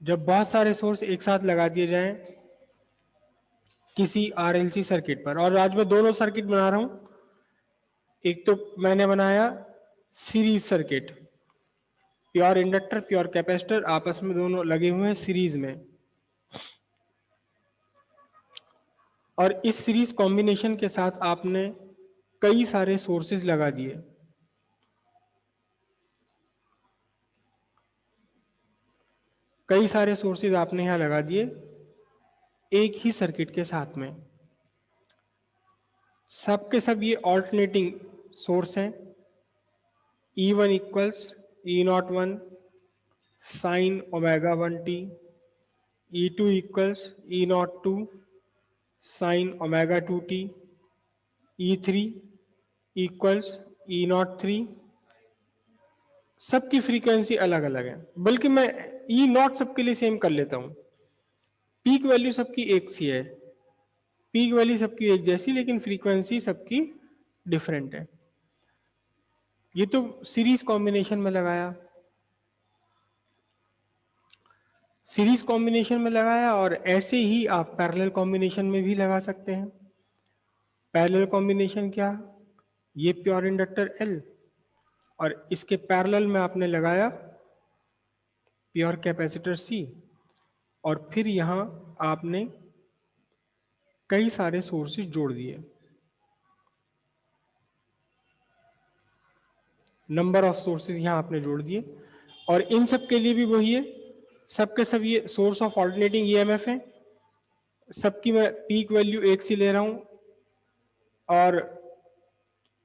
जब बहुत सारे सोर्स एक साथ लगा दिए जाएं किसी आरएलसी सर्किट पर, और आज मैं दोनों सर्किट बना रहा हूं। एक तो मैंने बनाया series circuit, pure inductor pure capacitor आपस में दोनों लगे हुए हैं सीरीज में, और इस सीरीज कॉम्बिनेशन के साथ आपने कई सारे सोर्सेज लगा दिए। कई सारे सोर्सेज आपने यहां लगा दिए एक ही सर्किट के साथ में। सबके सब ये ऑल्टरनेटिंग सोर्स हैं। E1 equals E01 sine omega 1t, E2 equals E02 sine omega 2t, E3 equals E03। सबकी फ्रीक्वेंसी अलग अलग है, बल्कि मैं E0 सबके लिए सेम कर लेता हूं। पीक वैल्यू सबकी एक सी है, पीक वैल्यू सबकी एक जैसी, लेकिन फ्रीक्वेंसी सबकी डिफरेंट है। ये तो सीरीज कॉम्बिनेशन में लगाया, सीरीज कॉम्बिनेशन में लगाया, और ऐसे ही आप पैरेलल कॉम्बिनेशन में भी लगा सकते हैं। पैरेलल कॉम्बिनेशन क्या? ये प्योर इंडक्टर L और इसके पैरेलल में आपने लगाया प्योर कैपेसिटर C, और फिर यहां आपने कई सारे सोर्सेज जोड़ दिए। नंबर ऑफ सोर्सेज यहां आपने जोड़ दिए, और इन सब के लिए भी वही है, सबके सब ये सोर्स ऑफ ऑल्टरनेटिंग ईएमएफ है। सबकी मैं पीक वैल्यू एक सी ले रहा हूं, और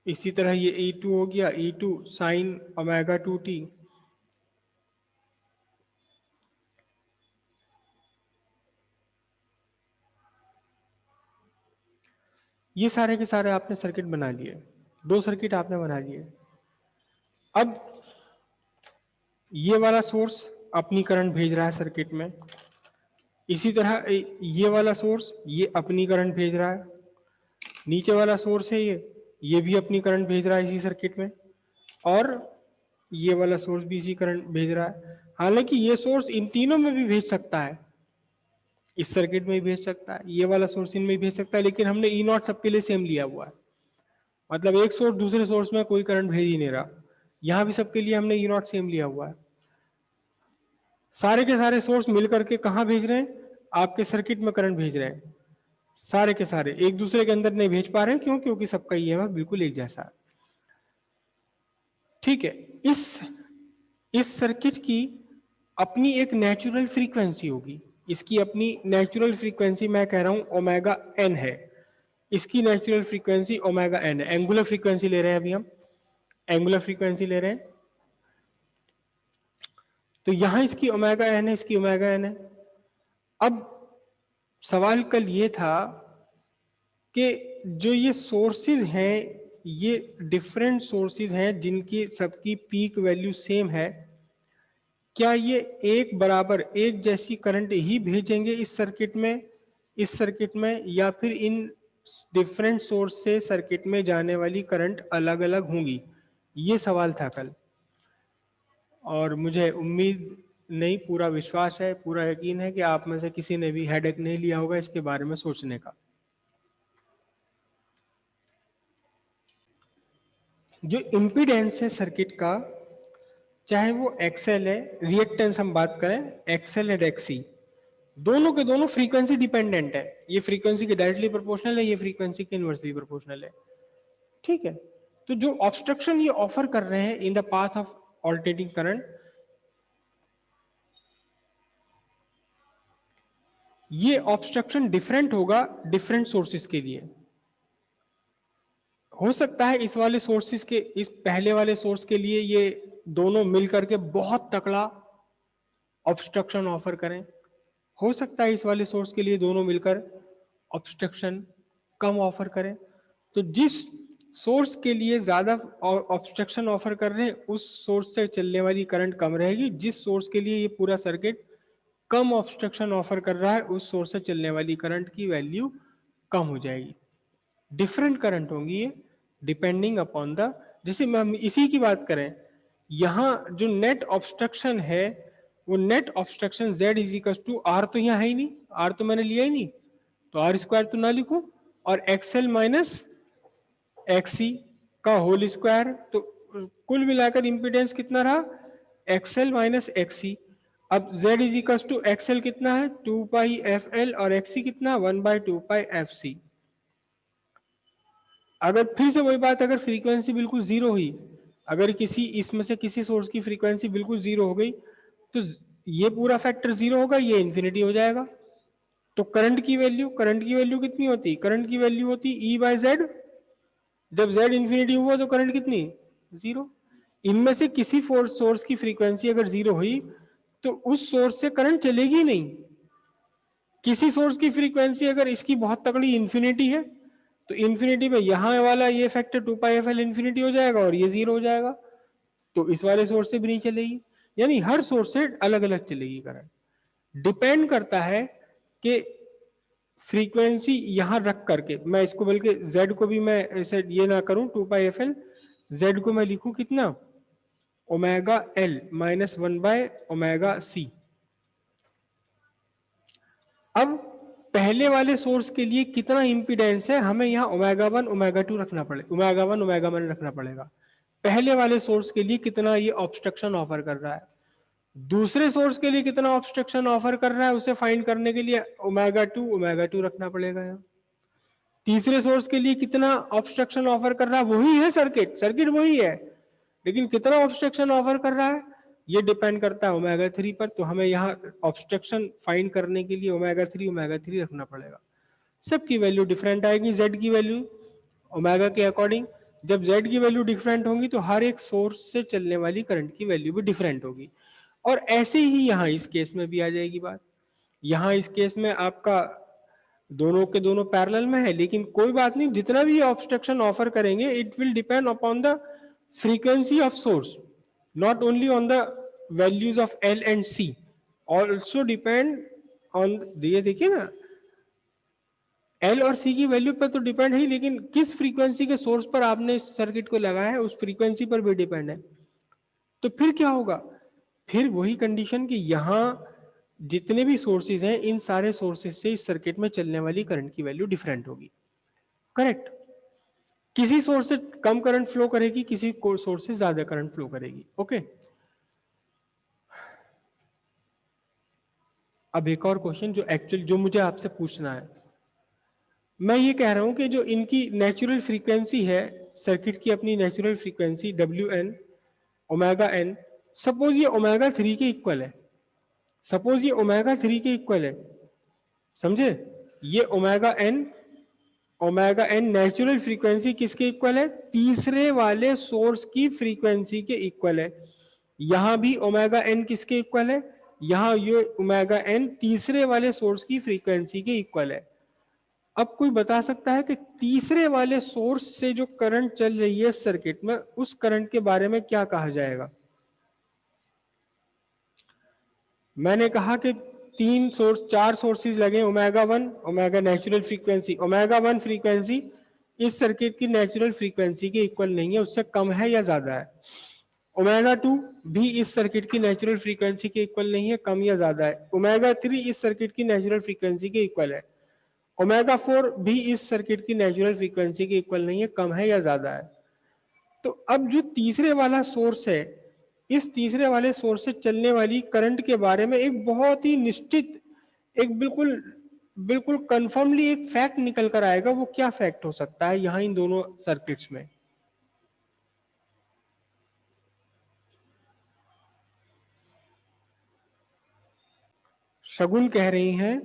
इसी तरह ये E2 हो गया, E2 साइन ओमेगा 2t, ये सारे के सारे आपने सर्किट बना लिए, दो सर्किट आपने बना लिए। अब ये वाला सोर्स अपनी करंट भेज रहा है सर्किट में, इसी तरह ये वाला सोर्स ये अपनी करंट भेज रहा है, नीचे वाला सोर्स है ये भी अपनी करंट भेज रहा है इसी सर्किट में, और ये वाला सोर्स भी इसी करंट भेज रहा है। हालांकि ये सोर्स इन तीनों में भी भेज सकता है, इस सर्किट में भी भेज सकता है, ये वाला सोर्स इनमें भी भेज सकता है, लेकिन हमने E0 सबके लिए सेम लिया हुआ है। मतलब एक सोर्स दूसरे सोर्स में कोई करंट भेज ही नहीं रहा, यहां भी सबके लिए हमने E0 सेम लिया हुआ है। सारे के सारे सोर्स मिलकर के कहां भेज रहे हैं? आपके सर्किट में करंट भेज रहे हैं। सारे के सारे एक दूसरे के अंदर नहीं भेज पा रहे हैं, क्यों? क्योंकि सबका ईएमएफ बिल्कुल एक जैसा है। ठीक है, इस सर्किट की अपनी एक नेचुरल फ्रीक्वेंसी होगी, इसकी अपनी नेचुरल फ्रीक्वेंसी मैं कह रहा हूं ओमेगा एन है, इसकी नेचुरल फ्रीक्वेंसी ओमेगा एन है। एंगुलर फ्रीक्वेंसी ले रहे हैं अभी हम, एंगुलर फ्रीक्वेंसी ले रहे हैं, तो यहां इसकी ओमेगा एन है, इसकी ओमेगा एन है। अब सवाल कल ये था कि जो ये सोर्सेज हैं, ये डिफरेंट सोर्सेज हैं जिनकी सबकी पीक वैल्यू सेम है, क्या ये एक बराबर एक जैसी करंट ही भेजेंगे इस सर्किट में, या फिर इन डिफरेंट सोर्स से सर्किट में जाने वाली करंट अलग अलग होंगी? ये सवाल था कल, और मुझे उम्मीद नहीं, पूरा विश्वास है, पूरा यकीन है कि आप में से किसी ने भी हेडेक नहीं लिया होगा इसके बारे में सोचने का। जो इम्पीडेंस है सर्किट का, चाहे वो एक्सएल है, रिएक्टेंस हम बात करें, एक्सएल एंड एक्सी, दोनों के दोनों फ्रीक्वेंसी डिपेंडेंट है। ये फ्रीक्वेंसी के डायरेक्टली प्रोपोर्शनल है, ये फ्रीक्वेंसी के इनवर्सली प्रोपोर्शनल है। ठीक है, तो जो ऑब्स्ट्रक्शन ये ऑफर कर रहे हैं in the path of alternating current, ये ऑब्स्ट्रक्शन डिफरेंट होगा डिफरेंट सोर्सेस के लिए। हो सकता है इस वाले सोर्सेस के, इस पहले वाले सोर्स के लिए ये दोनों मिलकर के बहुत तकड़ा ऑब्स्ट्रक्शन ऑफर करें, हो सकता है इस वाले सोर्स के लिए दोनों मिलकर ऑब्स्ट्रक्शन कम ऑफर करें। तो जिस सोर्स के लिए ज्यादा ऑब्स्ट्रक्शन ऑफर कर रहे हैं उस सोर्स से चलने वाली करंट कम रहेगी, जिस सोर्स के लिए ये पूरा सर्किट कम ऑब्स्ट्रक्शन ऑफर कर रहा है उस सोर्स से चलने वाली करंट की वैल्यू कम हो जाएगी। डिफरेंट करंट होंगी ये, डिपेंडिंग अपॉन द, जैसे हम इसी की बात करें, यहां जो नेट ऑब्स्ट्रक्शन है वो net obstruction Z is equal to R, तो यहाँ है ही नहीं, आर तो मैंने लिया ही नहीं, तो आर स्क्वायर तो ना लिखूं, और एक्सएल माइनस एक्सी का होल स्क्वायर, तो कुल मिलाकर इंपीडेंस कितना रहा, एक्सएल माइनस एक्सी। अब Z is equal to XL कितना है 2 पाई एफ एल, और एक्सी कितना 1/2 पाई एफ सी। अगर फिर से वही बात, अगर फ्रीक्वेंसी बिल्कुल जीरो हुई, अगर किसी इसमें से किसी सोर्स की फ्रीक्वेंसी बिल्कुल जीरो हो गई, तो ये पूरा फैक्टर जीरो होगा, ये इन्फिनिटी हो जाएगा। तो करंट की वैल्यू कितनी होती, करंट की वैल्यू होती ई बाय जेड, जब जेड इन्फिनिटी हुआ तो करंट कितनी, जीरो। इनमें से किसी सोर्स की फ्रीक्वेंसी अगर जीरो हुई तो उस सोर्स से करंट चलेगी नहीं। किसी सोर्स की फ्रीक्वेंसी अगर इसकी बहुत तगड़ी इन्फिनिटी है, तो इन्फिनिटी में यहां वाला ये factor 2 pi F L infinity हो जाएगा और ये जीरो हो जाएगा, तो इस वाले सोर्स से भी नहीं चलेगी। यानी हर सोर्स से अलग अलग चलेगी करंट। डिपेंड करता है कि फ्रीक्वेंसी यहां रख करके, मैं इसको बल्कि z को भी मैं ऐसे ये ना करूं 2 पाई एफ एल, z को मैं लिखूं कितना ओमेगा एल माइनस 1/ओमेगा सी। अब पहले वाले सोर्स के लिए कितना इंपीडेंस है, हमें यहाँ ओमेगा 1 ओमेगा 2 रखना पड़ेगा, ओमेगा 1 ओमेगा 1 रखना पड़ेगा। पहले वाले सोर्स के लिए कितना ये ऑब्स्ट्रक्शन ऑफर कर रहा है, दूसरे सोर्स के लिए कितना ऑब्स्ट्रक्शन ऑफर कर रहा है, उसे फाइंड करने के लिए ओमेगा 2 रखना पड़ेगा यहाँ। तीसरे सोर्स के लिए कितना ऑब्स्ट्रक्शन ऑफर कर रहा है, वही है सर्किट वही है, लेकिन कितना ऑब्स्ट्रक्शन ऑफर कर रहा है ये डिपेंड करता है ओमेगा 3 पर। तो हमें यहाँ ऑब्स्ट्रक्शन फाइंड करने के लिए ओमेगा 3 रखना पड़ेगा। सबकी वैल्यू डिफरेंट आएगी, जेड की वैल्यू ओमेगा के अकॉर्डिंग। जब जेड की वैल्यू डिफरेंट होंगी तो हर एक सोर्स से चलने वाली करंट की वैल्यू भी डिफरेंट होगी। और ऐसे ही यहाँ इस केस में भी आ जाएगी बात। यहाँ इस केस में आपका दोनों के दोनों पैरेलल में है, लेकिन कोई बात नहीं, जितना भी ऑब्स्ट्रक्शन ऑफर करेंगे it will depend upon the frequency of source, not only on the values of L and C, also depend on, ये देखिए ना L और C की वैल्यू पर तो डिपेंड है, लेकिन किस फ्रीक्वेंसी के सोर्स पर आपने इस सर्किट को लगाया है उस फ्रीक्वेंसी पर भी डिपेंड है। तो फिर क्या होगा, फिर वही कंडीशन कि यहां जितने भी सोर्सेज हैं इन सारे सोर्सेज से इस सर्किट में चलने वाली करंट की वैल्यू डिफरेंट होगी, करेक्ट। किसी सोर्स से कम करंट फ्लो करेगी, किसी सोर्स से ज्यादा करंट फ्लो करेगी, ओके। अब एक और क्वेश्चन जो एक्चुअली जो मुझे आपसे पूछना है, मैं ये कह रहा हूं कि जो इनकी नेचुरल फ्रीक्वेंसी है सर्किट की, अपनी natural frequency WN omega n, suppose ये ओमेगा 3 के इक्वल है, सपोज ये ओमेगा 3 के इक्वल है, समझे, ये ओमेगा n नेचुरल फ्रीक्वेंसी किसके इक्वल है, तीसरे वाले सोर्स की फ्रीक्वेंसी के इक्वल है। यहां भी ओमेगा n किसके इक्वल है, यहां ये ओमेगा n तीसरे वाले सोर्स की फ्रीक्वेंसी के इक्वल है। अब कोई बता सकता है कि तीसरे वाले सोर्स से जो करंट चल रही है सर्किट में, उस करंट के बारे में क्या कहा जाएगा। मैंने कहा कि चार सोर्सेज लगे, omega 1 omega natural frequency, omega 1 frequency इस सर्किट की नेचुरल फ्रीक्वेंसी के इक्वल नहीं है, उससे कम है या ज्यादा है। ओमेगा 2 भी इस सर्किट की नेचुरल फ्रीक्वेंसी के इक्वल नहीं है, कम या ज्यादा है। ओमेगा 3 इस सर्किट की नेचुरल फ्रीक्वेंसी के इक्वल है। ओमेगा 4 भी इस सर्किट की नेचुरल फ्रीक्वेंसी के इक्वल नहीं है, कम है या ज्यादा है। तो अब जो तीसरे वाला सोर्स है, इस तीसरे वाले सोर्स से चलने वाली करंट के बारे में एक बहुत ही निश्चित, एक बिल्कुल बिल्कुल कंफर्मली एक फैक्ट निकल कर आएगा। वो क्या फैक्ट हो सकता है यहां इन दोनों सर्किट्स में। शगुन कह रही हैं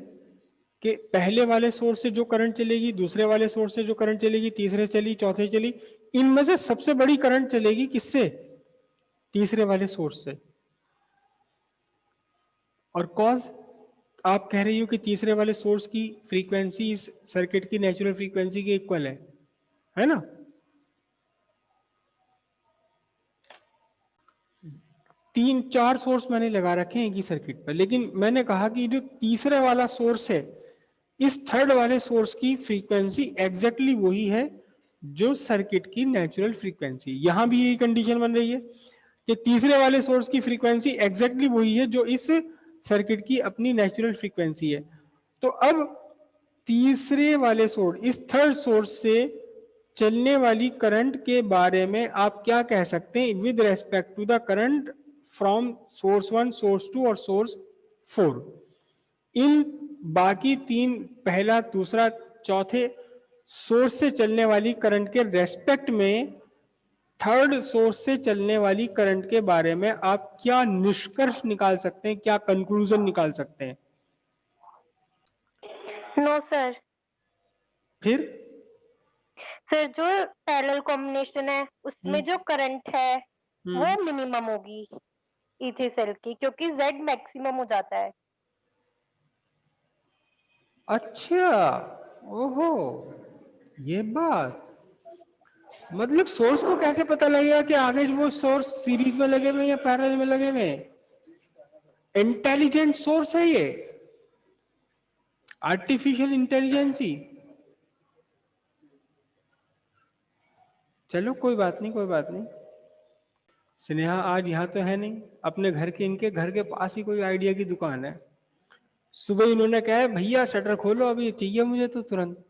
कि पहले वाले सोर्स से जो करंट चलेगी, दूसरे वाले सोर्स से जो करंट चलेगी, तीसरे चली, चौथे चली, इनमें से सबसे बड़ी करंट चलेगी किससे, तीसरे वाले सोर्स से। और कॉज आप कह रही हो कि तीसरे वाले सोर्स की फ्रीक्वेंसी इस सर्किट की नेचुरल फ्रीक्वेंसी के इक्वल है ना। तीन चार सोर्स मैंने लगा रखे हैं एक ही सर्किट पर, लेकिन मैंने कहा कि जो तीसरे वाला सोर्स है, इस थर्ड वाले सोर्स की फ्रीक्वेंसी एग्जैक्टली वही है जो सर्किट की नेचुरल फ्रीक्वेंसी। यहां भी यही कंडीशन बन रही है, कि तीसरे वाले सोर्स की फ्रीक्वेंसी एग्जैक्टली वही है जो इस सर्किट की अपनी नेचुरल फ्रीक्वेंसी है। तो अब तीसरे वाले सोर्स, इस थर्ड सोर्स से चलने वाली करंट के बारे में आप क्या कह सकते हैं with respect to the current from source 1, source 2 और सोर्स 4? इन बाकी तीन, पहला, दूसरा, चौथे सोर्स से चलने वाली करंट के रेस्पेक्ट में थर्ड सोर्स से चलने वाली करंट के बारे में आप क्या निष्कर्ष निकाल सकते हैं, क्या कंक्लूजन निकाल सकते हैं? No sir. फिर सर जो पैरेलल कॉम्बिनेशन है उसमें जो करंट है वो मिनिमम होगी ईथी सेल की, क्योंकि Z मैक्सिमम हो जाता है। अच्छा, ओहो, ये बात, मतलब सोर्स को कैसे पता लगेगा कि आगे वो सोर्स सीरीज में लगे हुए या पैरेलल में लगे हुए? इंटेलिजेंट सोर्स है ये, आर्टिफिशियल इंटेलिजेंसी। चलो कोई बात नहीं, कोई बात नहीं। स्नेहा आज यहाँ तो है नहीं, अपने घर के, इनके घर के पास ही कोई आइडिया की दुकान है। सुबह इन्होंने कहा है भैया शटर खोलो अभी चाहिए मुझे तो तुरंत।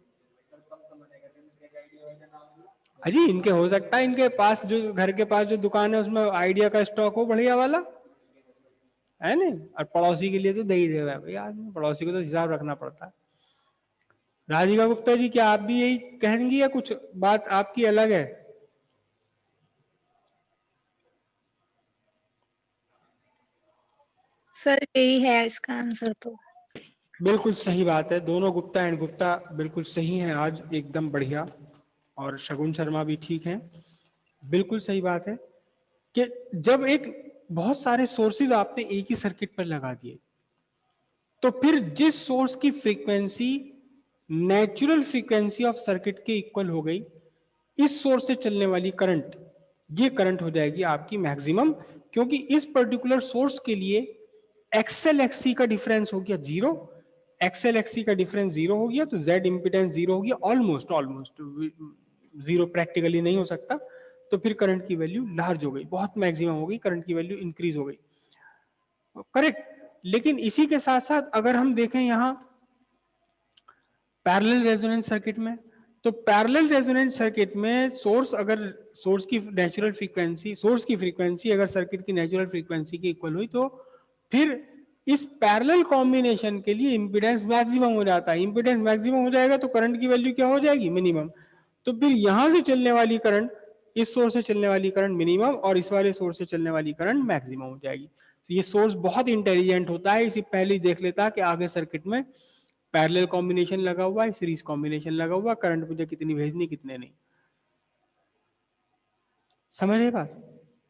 अजी इनके हो सकता है इनके पास जो घर के पास जो दुकान है उसमें आइडिया का स्टॉक हो बढ़िया वाला, है नहीं? और पड़ोसी के लिए तो दे ही देगा भाई आदमी, पड़ोसी को तो हिसाब रखना पड़ता है। राधिका गुप्ता जी, क्या आप भी यही कहेंगी या कुछ बात आपकी अलग है? सर यही है इसका आंसर तो। बिल्कुल सही बात है, दोनों गुप्ता एंड गुप्ता बिल्कुल सही हैं आज, एकदम बढ़िया। और शगुन शर्मा भी ठीक हैं, बिल्कुल सही बात है कि जब एक बहुत सारे सोर्सेज आपने एक ही सर्किट पर लगा दिए तो फिर जिस सोर्स की frequency natural frequency of circuit के इक्वल हो गई, इस सोर्स से चलने वाली करंट, ये करंट हो जाएगी आपकी मैक्सिमम, क्योंकि इस पर्टिकुलर सोर्स के लिए एक्सएल एक्सी का डिफरेंस हो गया जीरो, एक्सएल एक्सी का डिफरेंस जीरो हो गया तो जेड इंपिडेंस जीरो हो गया, ऑलमोस्ट ऑलमोस्ट जीरो प्रैक्टिकली नहीं हो सकता, तो फिर करंट की वैल्यू लार्ज हो गई, बहुत मैक्सिमम हो गई, करंट की वैल्यू इंक्रीज हो गई, करेक्ट। लेकिन इसी के साथ साथ अगर हम देखें यहां पैरेलल रेजोनेंस सर्किट में, तो पैरेलल रेजोनेंस सर्किट में सोर्स, अगर सोर्स की नेचुरल फ्रीक्वेंसी, सोर्स की फ्रीक्वेंसी अगर सर्किट की नेचुरल फ्रीक्वेंसी की इक्वल हुई तो फिर इस पैरेलल कॉम्बिनेशन के लिए इंपीडेंस मैक्सिमम हो जाता है, इंपीडेंस मैक्सिमम हो जाएगा तो करंट की वैल्यू क्या हो जाएगी? मिनिमम। तो फिर यहां से चलने वाली करंट, इस सोर्स से चलने वाली करंट मिनिमम और इस वाले सोर्स से चलने वाली करंट मैक्सिमम हो जाएगी। तो ये सोर्स बहुत इंटेलिजेंट होता है, इसे पहले ही देख लेता है कि आगे सर्किट में पैरेलल कॉम्बिनेशन लगा हुआ है, सीरीज कॉम्बिनेशन लगा हुआ, करंट मुझे कितनी भेजनी कितने नहीं। समझ रहे बात?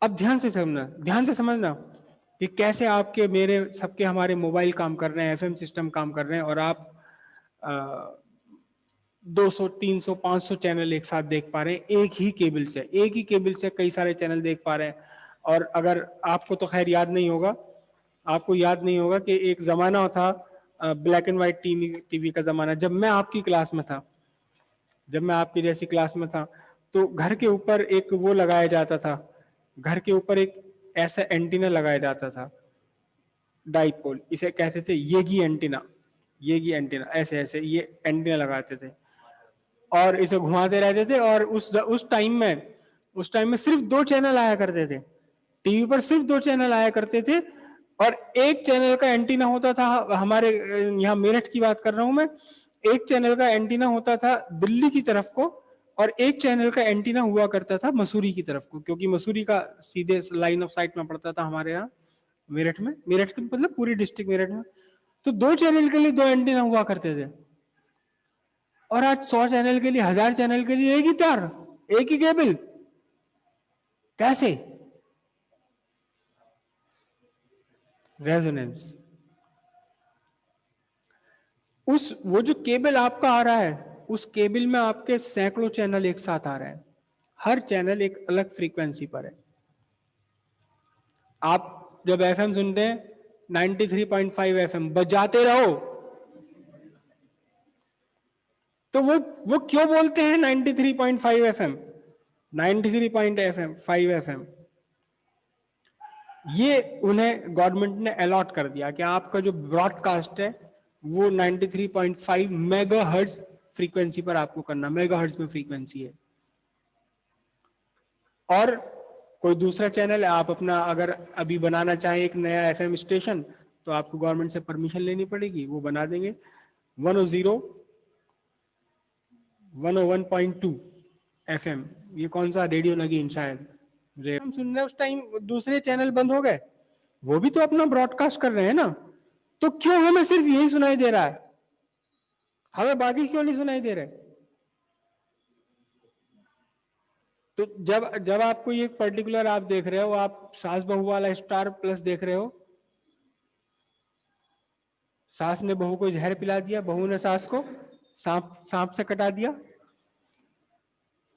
अब ध्यान से समझना, ध्यान से समझना कि कैसे आपके, मेरे, सबके, हमारे मोबाइल काम कर रहे हैं, एफएम सिस्टम काम कर रहे हैं और आप 200, 300, 500 चैनल एक साथ देख पा रहे हैं एक ही केबल से, एक ही केबल से कई सारे चैनल देख पा रहे हैं। और अगर आपको तो खैर याद नहीं होगा, आपको याद नहीं होगा कि एक जमाना था ब्लैक एंड व्हाइट टीवी का जमाना, जब मैं आपकी क्लास में था, जब मैं आपकी जैसी क्लास में था, तो घर के ऊपर एक वो लगाया जाता था, घर के ऊपर एक ऐसा एंटीना लगाया जाता था, डाइपोल, इसे कहते थे येगी एंटीना, येगी एंटीना, ऐसे ऐसे ये एंटीना लगाते थे और इसे घुमाते रहते थे। और उस टाइम में सिर्फ 2 चैनल आया करते थे टीवी पर, सिर्फ 2 चैनल आया करते थे और एक चैनल का एंटीना होता था, हमारे यहाँ मेरठ की बात कर रहा हूं मैं, एक चैनल का एंटीना होता था दिल्ली की तरफ को और एक चैनल का एंटीना हुआ करता था मसूरी की तरफ को, क्योंकि मसूरी का सीधे लाइन ऑफ साइट में पड़ता था हमारे यहाँ मेरठ में, मेरठ के मतलब पूरी डिस्ट्रिक्ट मेरठ में। तो 2 चैनल के लिए 2 एंटीना हुआ करते थे और आज 100 चैनल के लिए, 1000 चैनल के लिए एक ही तार, एक ही केबल, कैसे? रेजोनेंस। उस वो जो केबल आपका आ रहा है, उस केबल में आपके सैकड़ों चैनल एक साथ आ रहे हैं, हर चैनल एक अलग फ्रीक्वेंसी पर है। आप जब एफएम सुनते हैं 93.5 एफएम बजाते रहो, तो वो क्यों बोलते हैं 93.5 एफएम, 93.5 एफएम? ये उन्हें गवर्नमेंट ने अलॉट कर दिया कि आपका जो ब्रॉडकास्ट है वो 93.5 मेगाहर्ट्ज फ्रीक्वेंसी पर आपको करना, मेगाहर्ट्ज में फ्रीक्वेंसी है। और कोई दूसरा चैनल आप अपना अगर अभी बनाना चाहें एक नया एफएम स्टेशन, तो आपको गवर्नमेंट से परमिशन लेनी पड़ेगी, वो बना देंगे। 100 101.2 एफएम, ये कौन सा रेडियो नगीन शायद हम सुन रहे हैं, उस टाइम दूसरे चैनल बंद हो गए, वो भी तो अपना ब्रॉडकास्ट कर रहे हैं ना, तो क्यों हमें सिर्फ यही सुनाई दे रहा है, हमें बाकी क्यों नहीं सुनाई दे रहे? तो जब आपको ये पर्टिकुलर आप देख रहे हो, आप सास बहू वाला स्टार प्लस देख रहे हो, सास ने बहू को जहर पिला दिया, बहू ने सास को सांप से कटा दिया,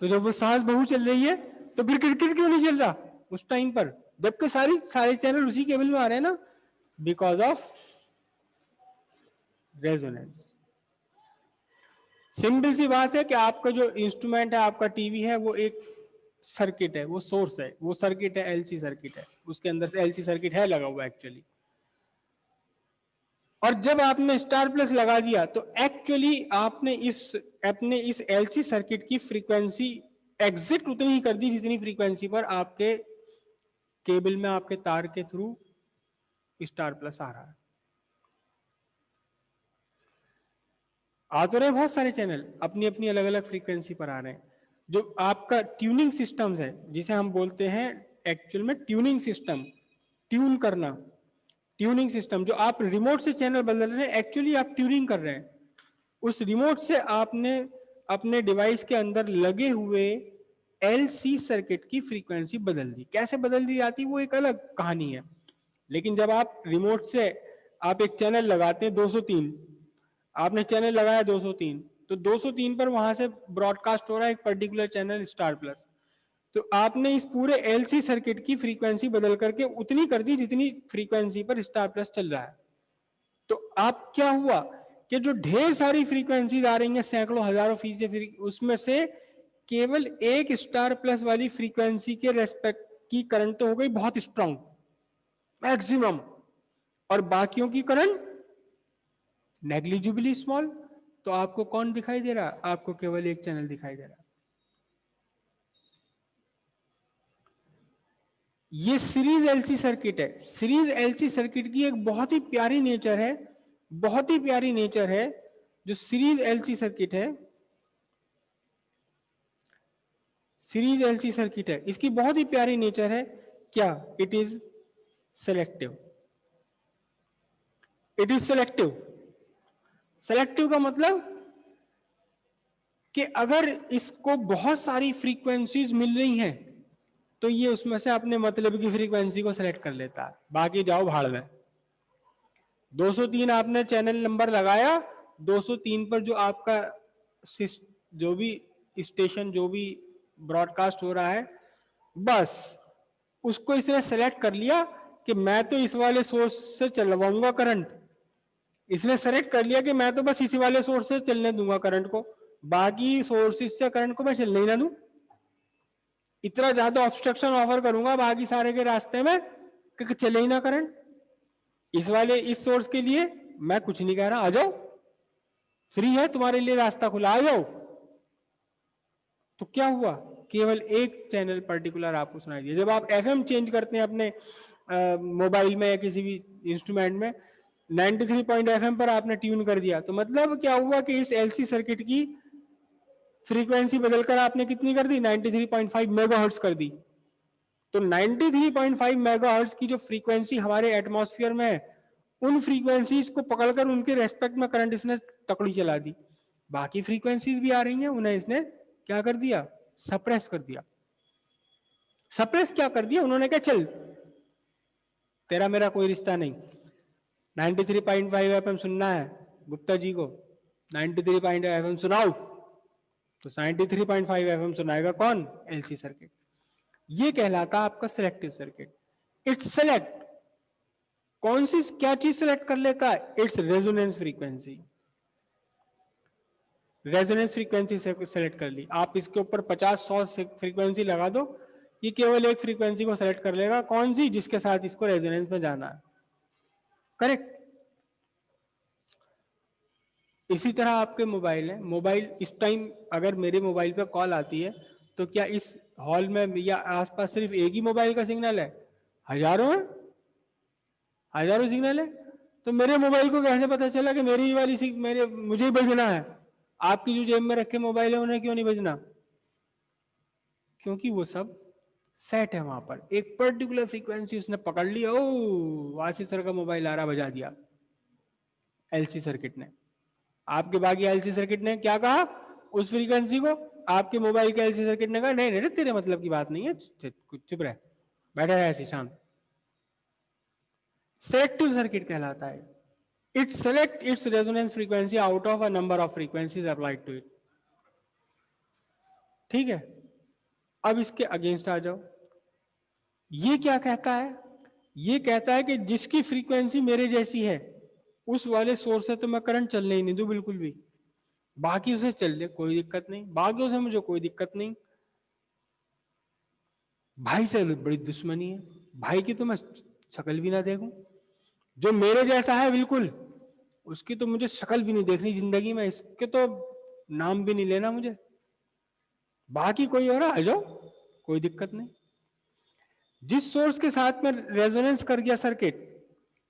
तो जब वो सास बहू चल रही है तो फिर क्रिकेट क्यों नहीं चल रहा उस टाइम पर, जबकि सारे चैनल उसी केबल में आ रहे हैं ना, बिकॉज ऑफ रेजोनेंस। सिंपल सी बात है कि आपका जो इंस्ट्रूमेंट है, आपका टीवी है, वो एक सर्किट है, वो सोर्स है, वो सर्किट है, एलसी सर्किट है, उसके अंदर से एलसी सर्किट है लगा हुआ एक्चुअली। और जब आपने स्टार प्लस लगा दिया तो एक्चुअली आपने अपने इस एलसी सर्किट की फ्रीक्वेंसी एग्जिट उतनी ही कर दी जितनी फ्रीक्वेंसी पर आपके केबल में आपके तार के थ्रू स्टार प्लस आ रहा है। आ तो रहे बहुत सारे चैनल अपनी अपनी अलग अलग फ्रीक्वेंसी पर आ रहे हैं। जो आपका ट्यूनिंग सिस्टम्स है, जिसे हम बोलते हैं एक्चुअल में ट्यूनिंग सिस्टम, ट्यून करना, ट्यूनिंग सिस्टम, जो आप रिमोट से चैनल बदल रहे हैं, एक्चुअली आप ट्यूनिंग कर रहे हैं। उस रिमोट से आपने अपने डिवाइस के अंदर लगे हुए एलसी सर्किट की फ्रीक्वेंसी बदल दी। कैसे बदल दी जाती वो एक अलग कहानी है, लेकिन जब आप रिमोट से आप एक चैनल लगाते हैं 203, आपने चैनल लगाया 203, तो 203 पर वहां से ब्रॉडकास्ट हो रहा है एक पर्टिकुलर चैनल स्टार प्लस, तो आपने इस पूरे एलसी सर्किट की फ्रीक्वेंसी बदल करके उतनी कर दी जितनी फ्रीक्वेंसी पर स्टार प्लस चल रहा है। तो आप क्या हुआ कि जो ढेर सारी फ्रीक्वेंसीज आ रही हैं, सैकड़ों हजारों फीसदी, उसमें से केवल एक स्टार प्लस वाली फ्रीक्वेंसी के रेस्पेक्ट की करंट तो हो गई बहुत स्ट्रांग, मैक्सिमम, और बाकियों की करंट नेग्लिजिबली स्मॉल। तो आपको कौन दिखाई दे रहा है? आपको केवल एक चैनल दिखाई दे रहा है। ये सीरीज एलसी सर्किट है। सीरीज एलसी सर्किट की एक बहुत ही प्यारी नेचर है, बहुत ही प्यारी नेचर है जो सीरीज एलसी सर्किट है, सीरीज एलसी सर्किट है, इसकी बहुत ही प्यारी नेचर है। क्या? It is selective. It is selective. Selective का मतलब कि अगर इसको बहुत सारी फ्रीक्वेंसीज मिल रही हैं तो ये उसमें से अपने मतलब की फ्रीक्वेंसी को सेलेक्ट कर लेता है, बाकी जाओ भाड़ में। 203 आपने चैनल नंबर लगाया, 203 पर जो आपका जो भी स्टेशन, जो भी ब्रॉडकास्ट हो रहा है, बस उसको इसने सेलेक्ट कर लिया कि मैं तो इस वाले सोर्स से चलवाऊंगा करंट। इसने सेलेक्ट कर लिया कि मैं तो बस इसी वाले सोर्स से चलने दूंगा करंट को, बाकी सोर्सेस से करंट को मैं चलने ही ना दूं। इतना ज्यादा ऑब्स्ट्रक्शन ऑफर करूंगा बाकी सारे के रास्ते में कि चले ही ना करंट। इस सोर्स के लिए मैं कुछ नहीं कह रहा, आ जाओ, फ्री है तुम्हारे लिए, रास्ता खुला, आ जाओ। तो क्या हुआ? केवल एक चैनल पर्टिकुलर आपको सुनाई दिया। जब आप एफएम चेंज करते हैं अपने मोबाइल में या किसी भी इंस्ट्रूमेंट में, 93.fm पर आपने ट्यून कर दिया, तो मतलब क्या हुआ कि इस एलसी सर्किट की फ्रीक्वेंसी बदलकर आपने कितनी कर दी? 93.5 मेगाहर्ट्ज कर दी। तो 93.5 मेगाहर्ट्ज की जो फ्रीक्वेंसी हमारे एटमॉस्फेयर में है, उन फ्रीक्वेंसीज को पकड़कर उनके रेस्पेक्ट में करंट इसने तकड़ी चला दी। बाकी फ्रीक्वेंसीज भी आ रही हैं, उन्हें इसने क्या कर दिया? सप्रेस कर दिया। सप्रेस क्या कर दिया उन्होंने? क्या, चल तेरा मेरा कोई रिश्ता नहीं, 93.5 एफएम सुनना है गुप्ता जी को, 93.5 एफएम सुनाओ, तो 93.5 एफएम सुनाएगा कौन? LC circuit. ये कहलाता आपका सिलेक्टिव सर्किट। इट्स सेलेक्ट, कौन सी क्या चीज सेलेक्ट कर लेता है? It's resonance frequency. Resonance frequency से सेलेक्ट कर ली। आप इसके ऊपर 50-100 फ्रीक्वेंसी लगा दो, ये केवल एक फ्रीक्वेंसी को सेलेक्ट कर लेगा, कौन सी, जिसके साथ इसको रेजोनेंस में जाना है। करेक्ट। इसी तरह आपके मोबाइल है, मोबाइल इस टाइम अगर मेरे मोबाइल पे कॉल आती है तो क्या इस हॉल में या आसपास सिर्फ एक ही मोबाइल का सिग्नल है? हजारों है, हजारों सिग्नल है। तो मेरे मोबाइल को कैसे पता चला कि मेरी वाली मेरे मुझे ही बजना है? आपकी जो जेब में रखे मोबाइल है उन्हें क्यों नहीं बजना? क्योंकि वो सब सेट है वहां पर, एक पर्टिकुलर फ्रीक्वेंसी उसने पकड़ लिया। ओ आसिफ सर का मोबाइल आ रहा, बजा दिया एलसी सर्किट ने। आपके बाकी एलसी सर्किट ने क्या कहा उस फ्रीक्वेंसी को? आपके मोबाइल के एलसी सर्किट ने कहा नहीं नहीं तेरे मतलब की बात नहीं है, चुप रह, बैठा है ऐसे शांत। सेलेक्टिव सर्किट कहलाता है। It select its resonance frequency out of a number of frequencies applied to it. ठीक है, अब इसके अगेंस्ट आ जाओ। ये क्या कहता है? ये कहता है कि जिसकी फ्रीक्वेंसी मेरे जैसी है उस वाले सोर्स से तो मैं करंट चलने ही नहीं दूं बिल्कुल भी, बाकी उसे चल ले कोई दिक्कत नहीं, बाकी उसे मुझे कोई दिक्कत नहीं। भाई से बड़ी दुश्मनी है, भाई की तो मैं शक्ल भी ना देखूं। जो मेरे जैसा है बिल्कुल उसकी तो मुझे शक्ल भी नहीं देखनी जिंदगी में, इसके तो नाम भी नहीं लेना मुझे। बाकी कोई और आ जाओ कोई दिक्कत नहीं। जिस सोर्स के साथ में रेजोनेंस कर गया सर्किट,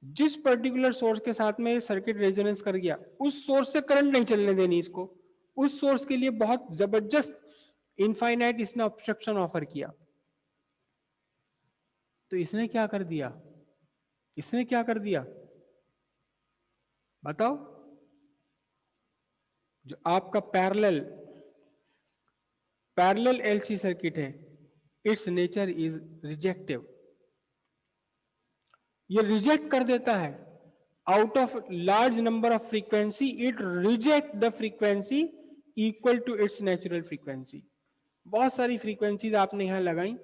जिस पर्टिकुलर सोर्स के साथ में सर्किट रेजोनेंस कर गया, उस सोर्स से करंट नहीं चलने देनी इसको। उस सोर्स के लिए बहुत जबरदस्त इनफाइनाइट इसने ऑब्स्ट्रक्शन ऑफर किया। तो इसने क्या कर दिया? इसने क्या कर दिया बताओ? जो आपका पैरेलल एलसी सर्किट है, इट्स नेचर इज रिजेक्टिव। ये रिजेक्ट कर देता है out of large number of frequency, it reject the frequency equal to its natural frequency. बहुत सारी फ्रीक्वेंसीज आपने यहां लगाई,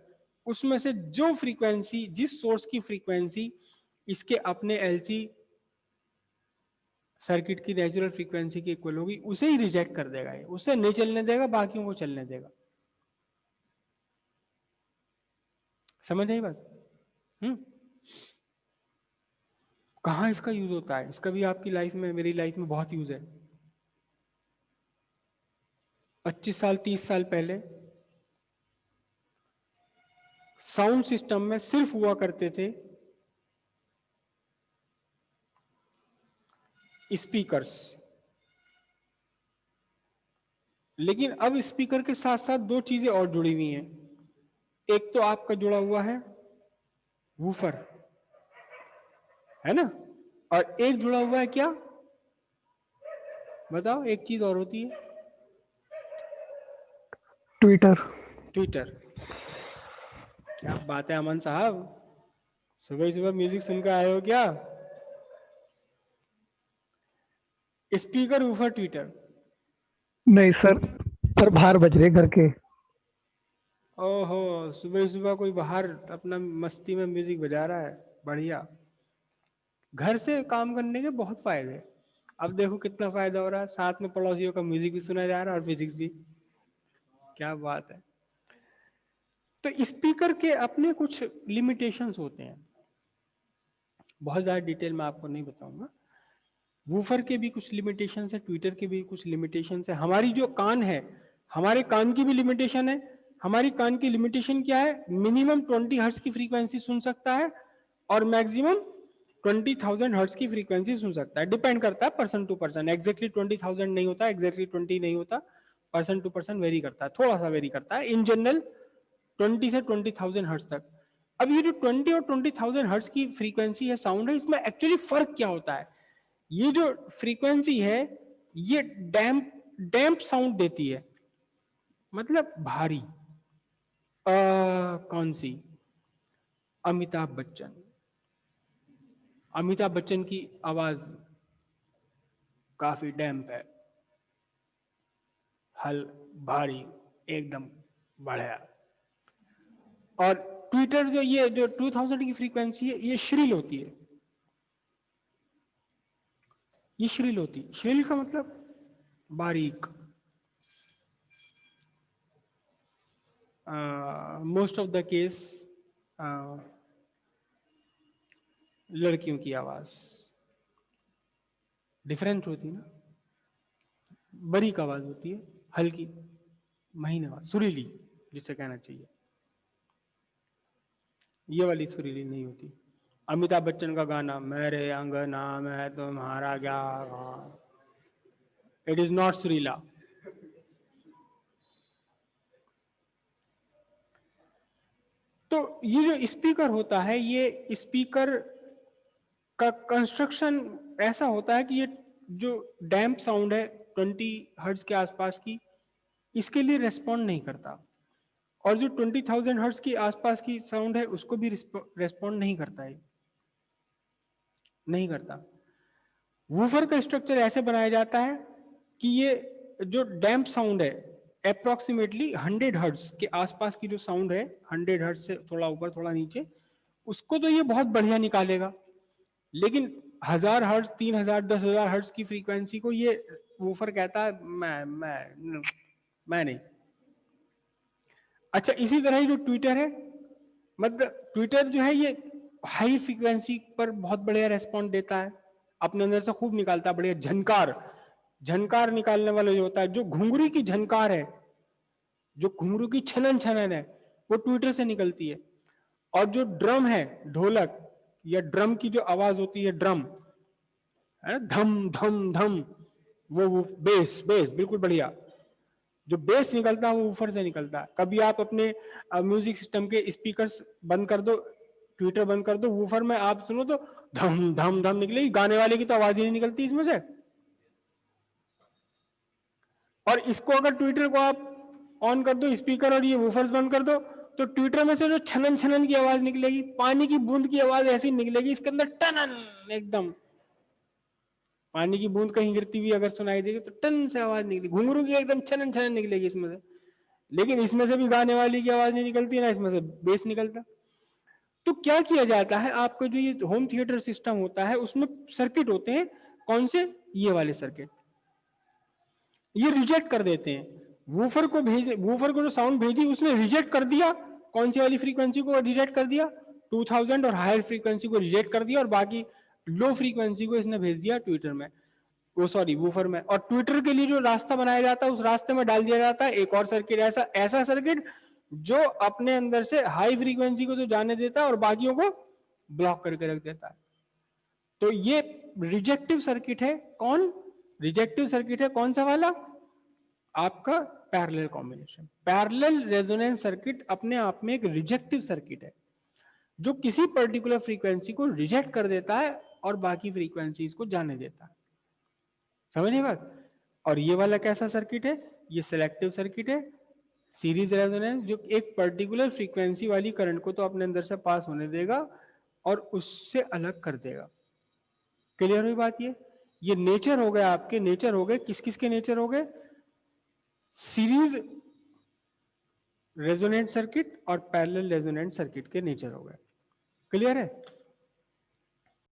उसमें से जो फ्रीक्वेंसी, जिस सोर्स की फ्रीक्वेंसी इसके अपने एलसी सर्किट की नेचुरल फ्रीक्वेंसी की इक्वल होगी, उसे ही रिजेक्ट कर देगा ये, उसे नहीं चलने देगा, बाकियों को चलने देगा। समझ आई बात? कहां इसका यूज होता है? इसका भी आपकी लाइफ में, मेरी लाइफ में बहुत यूज है। 25 साल 30 साल पहले साउंड सिस्टम में सिर्फ हुआ करते थे स्पीकर्स, लेकिन अब स्पीकर के साथ साथ दो चीजें और जुड़ी हुई हैं। एक तो आपका जुड़ा हुआ है वूफर, है ना, और एक जुड़ा हुआ है क्या बताओ? एक चीज और होती है, ट्विटर। ट्विटर। क्या बात है अमन साहब, सुबह सुबह म्यूजिक सुनकर आए हो क्या? Speaker, woofer, Twitter. नहीं सर बाहर बज रहे घर के। ओहो, सुबह सुबह कोई बाहर अपना मस्ती में म्यूजिक बजा रहा है, बढ़िया। घर से काम करने के बहुत फायदे हैं। अब देखो कितना फायदा हो रहा है, साथ में पड़ोसियों का म्यूजिक भी सुना जा रहा है और फिजिक्स भी। क्या बात है। तो स्पीकर के अपने कुछ लिमिटेशंस होते हैं, बहुत ज्यादा डिटेल में आपको नहीं बताऊंगा। वूफर के भी कुछ लिमिटेशंस है, ट्विटर के भी कुछ लिमिटेशंस है। हमारी जो कान है, हमारे कान की भी लिमिटेशन है। हमारी कान की लिमिटेशन क्या है? मिनिमम 20 हर्ट्ज की फ्रीक्वेंसी सुन सकता है और मैक्सिमम 20,000 हर्ट्ज की फ्रीक्वेंसी सुन सकता है। डिपेंड करता है पर्सन टू पर्सन, एग्जैक्टली 20,000 नहीं होता, एग्जैक्टली 20 नहीं होता, पर्सन टू पर्सन वेरी करता है, थोड़ा सा वेरी करता है। इन जनरल 20 से 20,000 हर्ट्ज तक। अब ये जो 20 और 20,000 हर्ट्ज की फ्रीक्वेंसी है, साउंड है, इसमें एक्चुअली फर्क क्या होता है? ये जो फ्रीक्वेंसी है ये डैम्प डैम्प साउंड देती है, मतलब भारी। कौन सी? अमिताभ बच्चन। अमिताभ बच्चन की आवाज काफी डैम्प है, हल भारी, एकदम बढ़िया। और ट्विटर जो ये जो 2000 की फ्रीक्वेंसी है ये श्रिल होती है। ये श्रिल होती है, श्रिल का मतलब बारीक। मोस्ट ऑफ द केस लड़कियों की आवाज डिफरेंट होती है ना, बारीक आवाज होती है, हल्की महीन आवाज, सुरीली जिसे कहना चाहिए, ये वाली सुरीली नहीं होती। अमिताभ बच्चन का गाना मेरे अंगना में तुम्हारा क्या, इट इज नॉट सुरीला। तो ये जो स्पीकर होता है, ये स्पीकर का कंस्ट्रक्शन ऐसा होता है कि ये जो डैम्प साउंड है 20 हर्ट्ज के आसपास की, इसके लिए रेस्पॉन्ड नहीं करता, और जो 20,000 हर्ट्ज की आसपास की साउंड है उसको भी रेस्पॉन्ड नहीं करता है, नहीं करता। वूफर का स्ट्रक्चर ऐसे बनाया जाता है कि ये जो डैम्प साउंड है अप्रोक्सीमेटली 100 हर्ट्ज के आसपास की जो साउंड है, 100 हर्ट्ज से थोड़ा ऊपर थोड़ा नीचे, उसको तो ये बहुत बढ़िया निकालेगा, लेकिन 1000 हर्ट्ज, 3000, 10,000 हर्ट्ज की फ्रीक्वेंसी को ये वूफर कहता है मैं नहीं। अच्छा, इसी तरह ही जो ट्विटर है, मतलब ट्विटर जो है ये हाई फ्रीक्वेंसी पर बहुत बढ़िया रेस्पॉन्ड देता है, अपने अंदर से खूब निकालता है, बढ़िया झनकार, झनकार निकालने वाला जो होता है, जो घुंघरू की झनकार है, जो घुंघरू की छनन छनन है, वो ट्विटर से निकलती है। और जो ड्रम है, ढोलक या ड्रम की जो आवाज होती है, ड्रम है ना, धम धम धम, वो बेस बेस बिल्कुल बढ़िया, जो बेस निकलता है वो ऊपर से निकलता है। कभी आप अपने म्यूजिक सिस्टम के स्पीकर्स बंद कर दो, ट्विटर बंद कर दो, वूफर में आप सुनो तो धम धम धम निकलेगी, गाने वाले की तो आवाज ही नहीं निकलती इसमें से। और इसको अगर ट्विटर को आप ऑन कर दो, स्पीकर और ये वूफर्स बंद कर दो, तो ट्विटर में से जो छनन छनन की आवाज निकलेगी, पानी की बूंद की आवाज ऐसी निकलेगी इसके अंदर, टनन, एकदम पानी की बूंद कहीं गिरती हुई अगर सुनाई देगी तो टन से आवाज निकलेगी, घुंघरू की एकदम छनन छनन निकलेगी इसमें से। लेकिन इसमें से भी गाने वाली की आवाज नहीं निकलती ना, इसमें से बेस निकलता। तो क्या किया जाता है, आपका जो ये होम थिएटर सिस्टम होता है उसमें सर्किट होते हैं, कौन से, ये वाले सर्किट, ये रिजेक्ट कर देते हैं। वूफर को जो साउंड भेजी उसने रिजेक्ट कर दिया, कौन सी वाली फ्रीक्वेंसी को रिजेक्ट कर दिया, 2000 और हायर फ्रीक्वेंसी को रिजेक्ट कर दिया, और बाकी लो फ्रीक्वेंसी को इसने भेज दिया ट्विटर में, वो सॉरी वूफर में। और ट्विटर के लिए जो रास्ता बनाया जाता है उस रास्ते में डाल दिया जाता है एक और सर्किट, ऐसा सर्किट जो अपने अंदर से हाई फ्रीक्वेंसी को तो जाने देता है और बाकियों को ब्लॉक करके रख देता है। तो ये रिजेक्टिव सर्किट है। कौन रिजेक्टिव सर्किट है, कौन सा वाला, आपका parallel combination. Parallel resonance circuit अपने आप में एक रिजेक्टिव सर्किट है, जो किसी पर्टिकुलर फ्रीक्वेंसी को रिजेक्ट कर देता है और बाकी फ्रीक्वेंसीज को जाने देता है। समझिए बात। और ये वाला कैसा सर्किट है, ये सिलेक्टिव सर्किट है, सीरीज रेजोनेंस, जो एक पर्टिकुलर फ्रीक्वेंसी वाली करंट को तो अपने अंदर से पास होने देगा और उससे अलग कर देगा। क्लियर हुई बात। ये नेचर हो गए आपके, नेचर हो गए, किस किस के नेचर हो गए, सीरीज रेजोनेंट सर्किट और पैरेलल रेजोनेंट सर्किट के नेचर हो गए। क्लियर है।